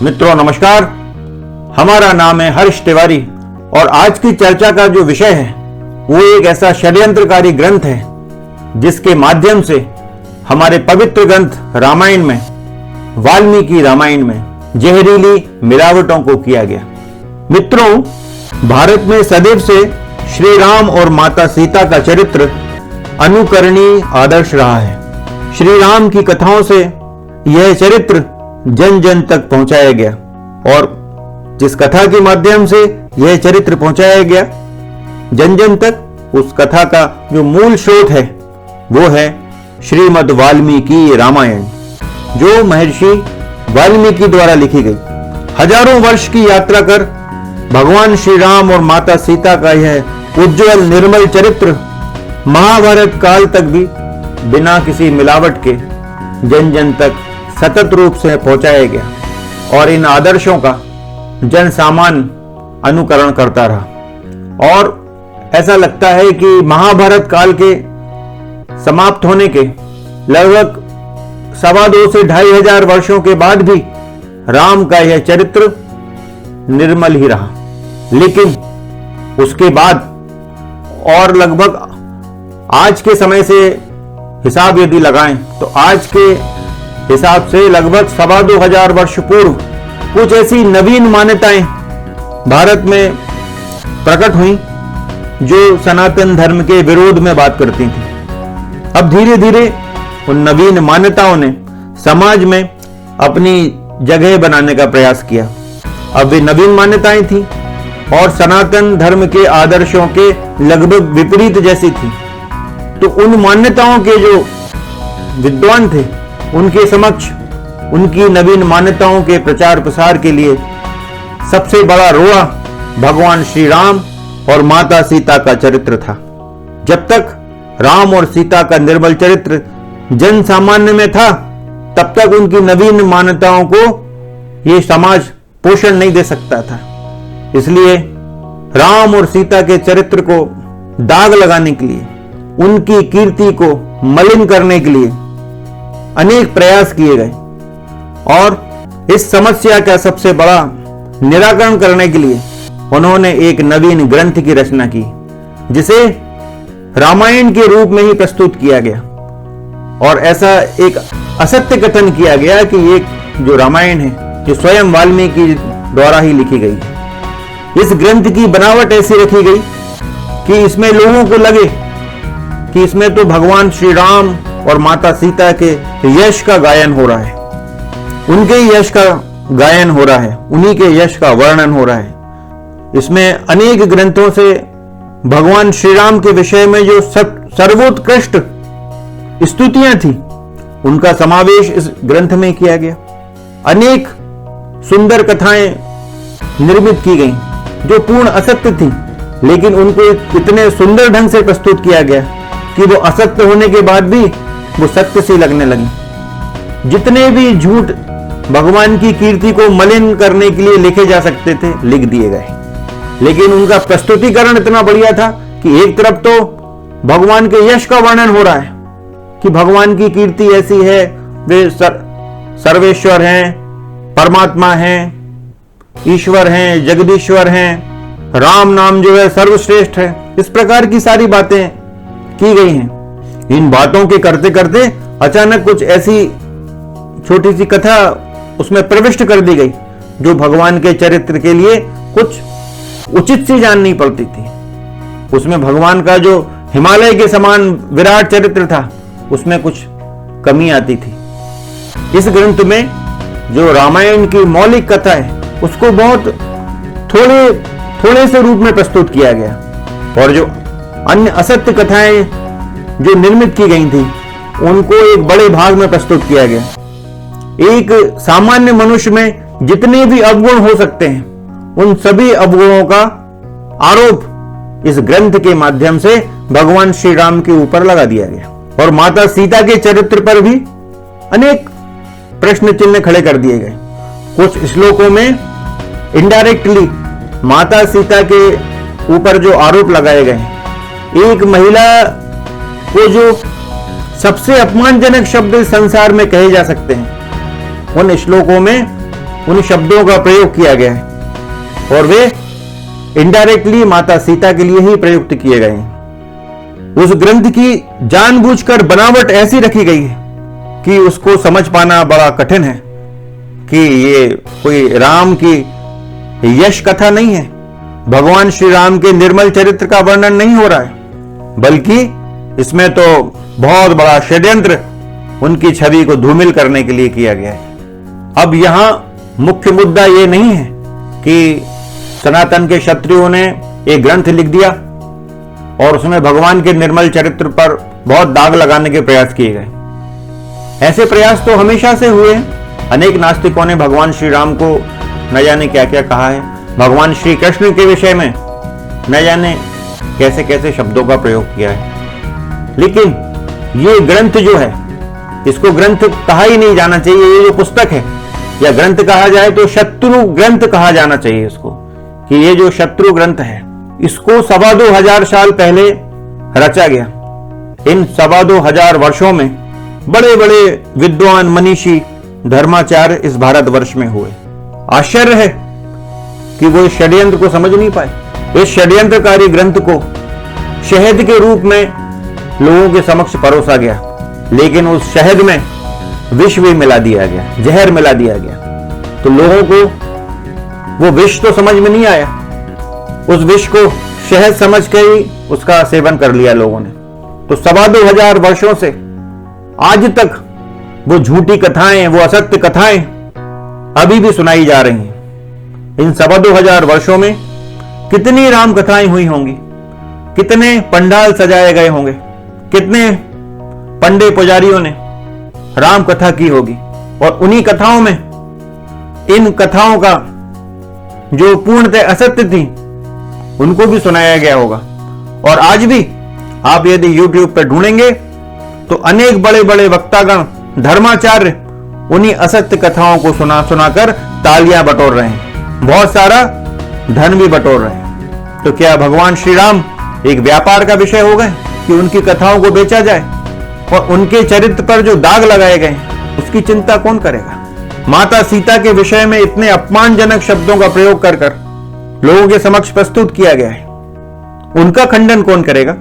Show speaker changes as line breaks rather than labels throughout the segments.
मित्रों नमस्कार, हमारा नाम है हर्ष तिवारी और आज की चर्चा का जो विषय है वो एक ऐसा षड्यंत्रकारी ग्रंथ है जिसके माध्यम से हमारे पवित्र ग्रंथ रामायण में, वाल्मीकि रामायण में जहरीली मिलावटों को किया गया। मित्रों, भारत में सदैव से श्री राम और माता सीता का चरित्र अनुकरणीय आदर्श रहा है। श्री राम की कथाओं से यह चरित्र जन जन तक पहुंचाया गया और जिस कथा के माध्यम से यह चरित्र पहुंचाया गया जन जन तक, उस कथा का जो मूल स्रोत है वो है श्रीमद् वाल्मीकि रामायण, जो महर्षि वाल्मीकि द्वारा लिखी गई। हजारों वर्ष की यात्रा कर भगवान श्री राम और माता सीता का यह उज्जवल निर्मल चरित्र महाभारत काल तक भी बिना किसी मिलावट के जन जन तक सतत रूप से पहुंचाया गया और इन आदर्शों का जन सामान्य अनुकरण करता रहा। और ऐसा लगता है कि महाभारत काल के समाप्त होने के लगभग 2.25 से 2,500 वर्षों के बाद भी राम का यह चरित्र निर्मल ही रहा। लेकिन उसके बाद और लगभग आज के समय से हिसाब यदि लगाएं तो आज के हिसाब से लगभग 2,25 वर्ष पूर्व कुछ ऐसी नवीन मान्यताएं भारत में प्रकट हुई जो सनातन धर्म के विरोध में बात करती थी। अब धीरे धीरे उन नवीन मान्यताओं ने समाज में अपनी जगह बनाने का प्रयास किया। अब वे नवीन मान्यताएं थी और सनातन धर्म के आदर्शों के लगभग विपरीत जैसी थी। तो उन मान्यताओं के जो विद्वान थे उनके समक्ष उनकी नवीन मान्यताओं के प्रचार प्रसार के लिए सबसे बड़ा रोड़ा भगवान श्री राम और माता सीता का चरित्र था। जब तक राम और सीता का निर्मल चरित्र जन सामान्य में था तब तक उनकी नवीन मान्यताओं को यह समाज पोषण नहीं दे सकता था। इसलिए राम और सीता के चरित्र को दाग लगाने के लिए, उनकी कीर्ति को मलिन करने के लिए अनेक प्रयास किए गए और इस समस्या का सबसे बड़ा निराकरण करने के लिए उन्होंने एक नवीन ग्रंथ की रचना की जिसे रामायण के रूप में ही प्रस्तुत किया गया। और ऐसा एक असत्य कथन किया गया कि ये जो रामायण है जो स्वयं वाल्मीकि द्वारा ही लिखी गई है। इस ग्रंथ की बनावट ऐसी रखी गई कि इसमें लोगों को लगे कि इसमें तो भगवान श्री राम और माता सीता के यश का गायन हो रहा है, उनके यश का गायन हो रहा है, उन्हीं के यश का वर्णन हो रहा है। इसमें अनेक ग्रंथों से भगवान श्री राम के विषय में जो सर्वोत्कृष्ट स्तुतियां थी उनका समावेश इस ग्रंथ में किया गया। अनेक सुंदर कथाएं निर्मित की गई जो पूर्ण असत्य थी, लेकिन उनको इतने सुंदर ढंग से प्रस्तुत किया गया कि वो असत्य होने के बाद भी वो सत्य सी लगने लगी। जितने भी झूठ भगवान की कीर्ति को मलिन करने के लिए लिखे जा सकते थे लिख दिए गए, लेकिन उनका प्रस्तुतिकरण इतना बढ़िया था कि एक तरफ तो भगवान के यश का वर्णन हो रहा है कि भगवान की कीर्ति ऐसी है, वे सर्वेश्वर हैं, परमात्मा हैं, ईश्वर हैं, जगदीश्वर हैं, राम नाम जो है सर्वश्रेष्ठ है। इस प्रकार की सारी बातें की गई हैं। इन बातों के करते करते अचानक कुछ ऐसी छोटी सी कथा उसमें प्रविष्ट कर दी गई जो भगवान के चरित्र के लिए कुछ उचित सी जाननी पड़ती थी। उसमें भगवान का जो हिमालय के समान विराट चरित्र था उसमें कुछ कमी आती थी। इस ग्रंथ में जो रामायण की मौलिक कथा है उसको बहुत थोड़े से रूप में प्रस्तुत किया गया और जो अन्य असत्य कथाएं जो निर्मित की गई थी उनको एक बड़े भाग में प्रस्तुत किया गया। एक सामान्य मनुष्य में जितने भी अवगुण हो सकते हैं उन सभी अवगुणों का आरोप इस ग्रंथ के माध्यम से भगवान श्री राम के ऊपर लगा दिया गया और माता सीता के चरित्र पर भी अनेक प्रश्न चिन्ह खड़े कर दिए गए। कुछ श्लोकों में इनडायरेक्टली माता सीता के ऊपर जो आरोप लगाए गए, एक महिला को जो सबसे अपमानजनक शब्द संसार में कहे जा सकते हैं, उन श्लोकों में उन शब्दों का प्रयोग किया गया है और वे इनडायरेक्टली माता सीता के लिए ही प्रयुक्त किए गए हैं। उस ग्रंथ की जानबूझकर बनावट ऐसी रखी गई है कि उसको समझ पाना बड़ा कठिन है कि ये कोई राम की यश कथा नहीं है, भगवान श्री राम के निर्मल चरित्र का वर्णन नहीं हो रहा है, बल्कि इसमें तो बहुत बड़ा षड्यंत्र उनकी छवि को धूमिल करने के लिए किया गया है। अब यहां मुख्य मुद्दा यह नहीं है कि सनातन के क्षत्रियों ने एक ग्रंथ लिख दिया और उसमें भगवान के निर्मल चरित्र पर बहुत दाग लगाने के प्रयास किए गए। ऐसे प्रयास तो हमेशा से हुए हैं। अनेक नास्तिकों ने भगवान श्री राम को न जाने क्या क्या कहा है, भगवान श्री कृष्ण के विषय में न जाने कैसे कैसे शब्दों का प्रयोग किया है। लेकिन ये ग्रंथ जो है, इसको ग्रंथ कहा ही नहीं जाना चाहिए। ये जो पुस्तक है या ग्रंथ कहा जाए तो शत्रु ग्रंथ कहा जाना चाहिए इसको, कि ये जो शत्रु ग्रंथ है इसको 2,250 साल पहले रचा गया। इन 2,250 वर्षों में बड़े बड़े विद्वान मनीषी धर्माचार्य इस भारतवर्ष में हुए। आश्चर्य है कि वो इस षड्यंत्र को समझ नहीं पाए। इस षड्यंत्रकारी ग्रंथ को शहद के रूप में लोगों के समक्ष परोसा गया, लेकिन उस शहद में विष भी मिला दिया गया, जहर मिला दिया गया। तो लोगों को वो विष तो समझ में नहीं आया, उस विष को शहद समझ के ही उसका सेवन कर लिया लोगों ने। तो 2,250 वर्षों से आज तक वो झूठी कथाएं, वो असत्य कथाएं अभी भी सुनाई जा रही हैं। इन 2,250 वर्षों में कितनी राम कथाएं हुई होंगी, कितने पंडाल सजाए गए होंगे, कितने पंडे पुजारियों ने राम कथा की होगी, और उन्हीं कथाओं में इन कथाओं का जो पूर्णतः असत्य थी उनको भी सुनाया गया होगा। और आज भी आप यदि YouTube पर ढूंढेंगे तो अनेक बड़े बड़े वक्तागण, धर्माचार्य उन्हीं असत्य कथाओं को सुना सुनाकर तालियां बटोर रहे हैं, बहुत सारा धन भी बटोर रहे हैं। तो क्या भगवान श्री राम एक व्यापार का विषय हो गए कि उनकी कथाओं को बेचा जाए और उनके चरित्र पर जो दाग लगाए गए उसकी चिंता कौन करेगा? माता सीता के विषय में इतने अपमानजनक शब्दों का प्रयोग कर कर लोगों के समक्ष प्रस्तुत किया गया है, उनका खंडन कौन करेगा?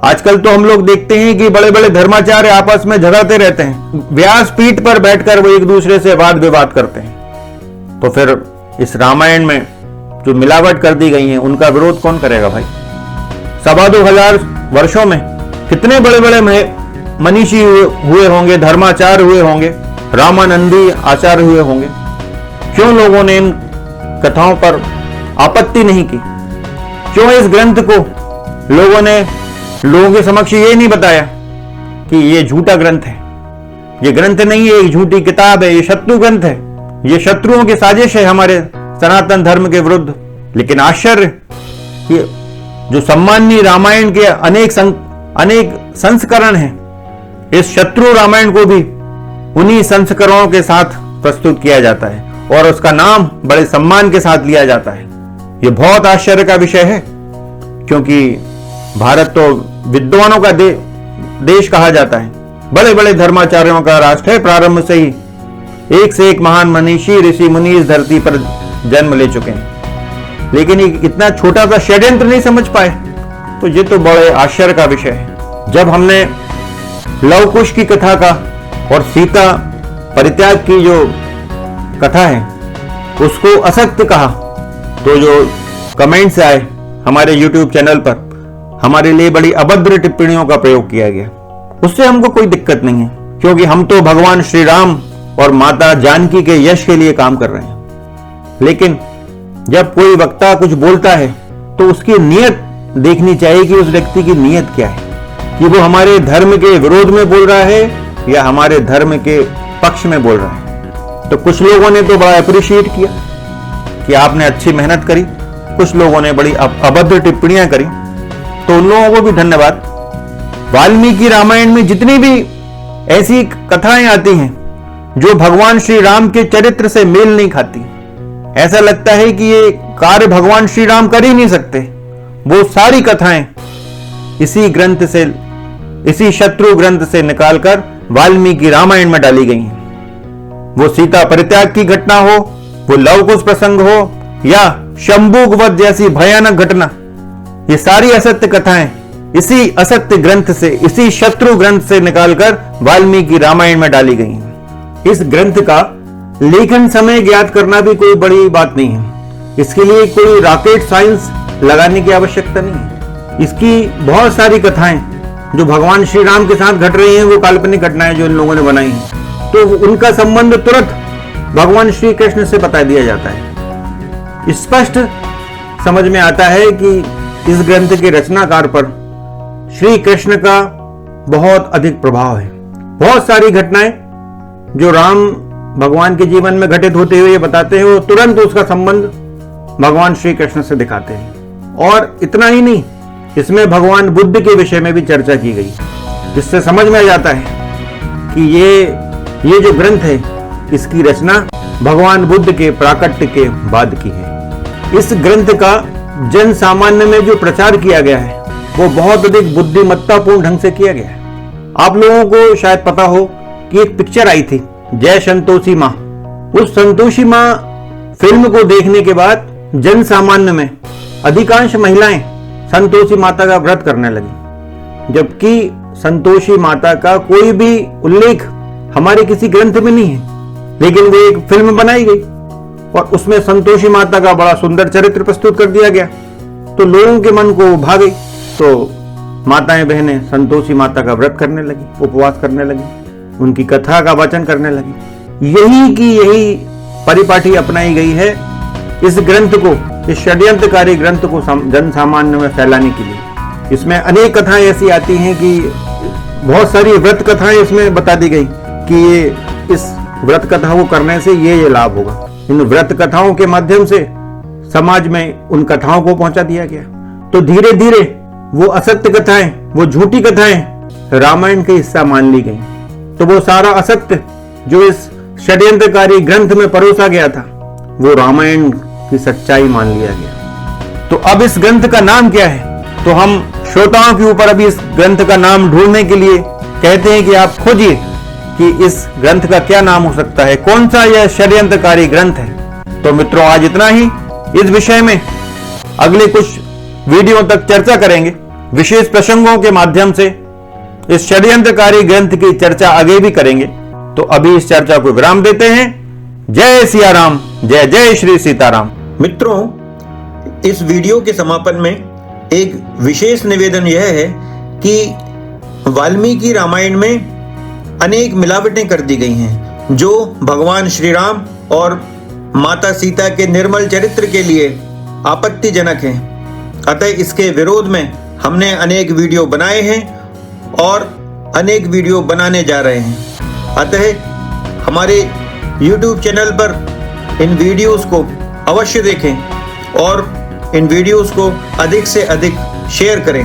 आजकल तो हम लोग देखते हैं कि बड़े बड़े धर्माचार्य आपस में झगड़ते रहते हैं, व्यासपीठ पर बैठकर वो एक दूसरे से वाद विवाद करते हैं। तो फिर इस रामायण में जो मिलावट कर दी गई है उनका विरोध कौन करेगा भाई? 2,250 वर्षों में कितने बड़े बड़े मनीषी हुए होंगे, धर्माचार्य हुए होंगे, रामानंदी आचार्य हुए होंगे। क्यों लोगों ने इन कथाओं पर आपत्ति नहीं की? क्यों इस ग्रंथ को लोगों ने लोगों के समक्ष ये नहीं बताया कि ये झूठा ग्रंथ है, ये ग्रंथ नहीं है, एक झूठी किताब है, ये शत्रु ग्रंथ है, ये शत्रुओं की साजिश है हमारे सनातन धर्म के विरुद्ध। लेकिन आश्चर्य कि जो सम्माननीय रामायण के अनेक संस्करण हैं, इस शत्रु रामायण को भी उन्हीं संस्करणों के साथ प्रस्तुत किया जाता है और उसका नाम बड़े सम्मान के साथ लिया जाता है। यह बहुत आश्चर्य का विषय है, क्योंकि भारत तो विद्वानों का देश कहा जाता है, बड़े बड़े धर्माचार्यों का राष्ट्र है। प्रारंभ से ही एक से एक महान मनीषी ऋषि मुनि इस धरती पर जन्म ले चुके हैं, लेकिन इतना छोटा सा षड्यंत्र नहीं समझ पाए। तो ये तो बड़े आश्चर्य का विषय है। जब हमने लव कुश की कथा का और सीता परित्याग की जो कथा है उसको असत्य कहा, तो जो कमेंट्स आए हमारे YouTube चैनल पर, हमारे लिए बड़ी अभद्र टिप्पणियों का प्रयोग किया गया। उससे हमको कोई दिक्कत नहीं है, क्योंकि हम तो भगवान श्री राम और माता जानकी के यश के लिए काम कर रहे हैं। लेकिन जब कोई वक्ता कुछ बोलता है तो उसकी नीयत देखनी चाहिए कि उस व्यक्ति की नीयत क्या है, कि वो हमारे धर्म के विरोध में बोल रहा है या हमारे धर्म के पक्ष में बोल रहा है। तो कुछ लोगों ने तो बड़ा अप्रिशिएट किया कि आपने अच्छी मेहनत करी, कुछ लोगों ने बड़ी अभद्र टिप्पणियां करी, तो उन लोगों को भी धन्यवाद। वाल्मीकि रामायण में जितनी भी ऐसी कथाएं आती हैं जो भगवान श्री राम के चरित्र से मेल नहीं खाती, ऐसा लगता है कि ये कार्य भगवान श्री राम कर ही नहीं सकते, वो सारी कथाएं इसी ग्रंथ से, इसी शत्रु ग्रंथ से निकालकर वाल्मीकि रामायण में डाली गई हैं। वो सीता परित्याग की घटना हो वो लव कुश प्रसंग हो या शंभुक वध जैसी भयानक घटना, ये सारी असत्य कथाएं इसी असत्य ग्रंथ से, इसी शत्रु ग्रंथ से निकालकर वाल्मीकि रामायण में डाली गई हैं। इस ग्रंथ का लेखन समय ज्ञात करना भी कोई बड़ी बात नहीं है। इसके लिए कोई रॉकेट साइंस लगाने की आवश्यकता नहीं है। इसकी बहुत सारी कथाएं जो भगवान श्री राम के साथ घट रही हैं वो काल्पनिक घटनाएं जो इन लोगों ने बनाई हैं, तो उनका संबंध तुरंत भगवान श्री कृष्ण से बता दिया जाता है। स्पष्ट समझ में आता है कि इस ग्रंथ के रचनाकार पर श्री कृष्ण का बहुत अधिक प्रभाव है। बहुत सारी घटनाएं जो राम भगवान के जीवन में घटित होते हुए बताते हैं, वो तुरंत उसका संबंध भगवान श्री कृष्ण से दिखाते हैं। और इतना ही नहीं, इसमें भगवान बुद्ध के विषय में भी चर्चा की गई, जिससे समझ में आ जाता है कि ये जो ग्रंथ है इसकी रचना भगवान बुद्ध के प्राकट्य के बाद की है। इस ग्रंथ का जन सामान्य में जो प्रचार किया गया है वो बहुत अधिक बुद्धिमत्तापूर्ण ढंग से किया गया है। आप लोगों को शायद पता हो कि एक पिक्चर आई थी, जय संतोषी माँ। उस संतोषी माँ फिल्म को देखने के बाद जन सामान्य में अधिकांश महिलाएं संतोषी माता का व्रत करने लगी, जबकि संतोषी माता का कोई भी उल्लेख हमारे किसी ग्रंथ में नहीं है। लेकिन वो एक फिल्म बनाई गई और उसमें संतोषी माता का बड़ा सुंदर चरित्र प्रस्तुत कर दिया गया, तो लोगों के मन को भा गई। तो माताएं बहनें संतोषी माता का व्रत करने लगी, उपवास करने लगी, उनकी कथा का वाचन करने लगी। यही परिपाटी अपनाई गई है इस ग्रंथ को, इस षड्यंत्रकारी ग्रंथ को जन सामान्य में फैलाने के लिए। इसमें अनेक कथाएं ऐसी आती हैं कि बहुत सारी व्रत कथाएं इसमें बता दी गई कि ये इस व्रत कथा को करने से ये लाभ होगा। इन व्रत कथाओं के माध्यम से समाज में उन कथाओं को पहुंचा दिया गया। तो धीरे धीरे वो असत्य कथाएं, वो झूठी कथाएं रामायण के हिस्सा मान ली गई। तो वो सारा असत्य जो इस षड्यंत्रकारी ग्रंथ में परोसा गया था वो रामायण की सच्चाई मान लिया गया। तो अब इस ग्रंथ का नाम क्या है? तो हम श्रोताओं के ऊपर अभी इस ग्रंथ का नाम ढूंढने के लिए कहते हैं कि आप खोजिए कि इस ग्रंथ का क्या नाम हो सकता है, कौन सा यह षड्यंत्रकारी ग्रंथ है। तो मित्रों, आज इतना ही। इस विषय में अगले कुछ वीडियो तक चर्चा करेंगे, विशेष प्रसंगों के माध्यम से इस षड्यंत्रकारी ग्रंथ की चर्चा आगे भी करेंगे। तो अभी इस चर्चा को विराम देते हैं। जय सिया राम, जय जय श्री सीताराम। मित्रों, इस वीडियो के समापन में एक विशेष निवेदन यह है कि वाल्मीकि रामायण में अनेक मिलावटें कर दी गई हैं जो भगवान श्री राम और माता सीता के निर्मल चरित्र के लिए आपत्तिजनक हैं। अतः इसके विरोध में हमने अनेक वीडियो बनाए हैं और अनेक वीडियो बनाने जा रहे हैं। अतः हमारे YouTube चैनल पर इन वीडियोस को अवश्य देखें और इन वीडियोस को अधिक से अधिक शेयर करें।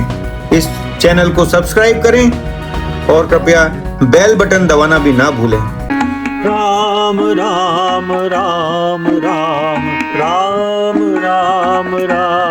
इस चैनल को सब्सक्राइब करें और कृपया बेल बटन दबाना भी ना भूलें।
राम राम राम राम राम राम राम।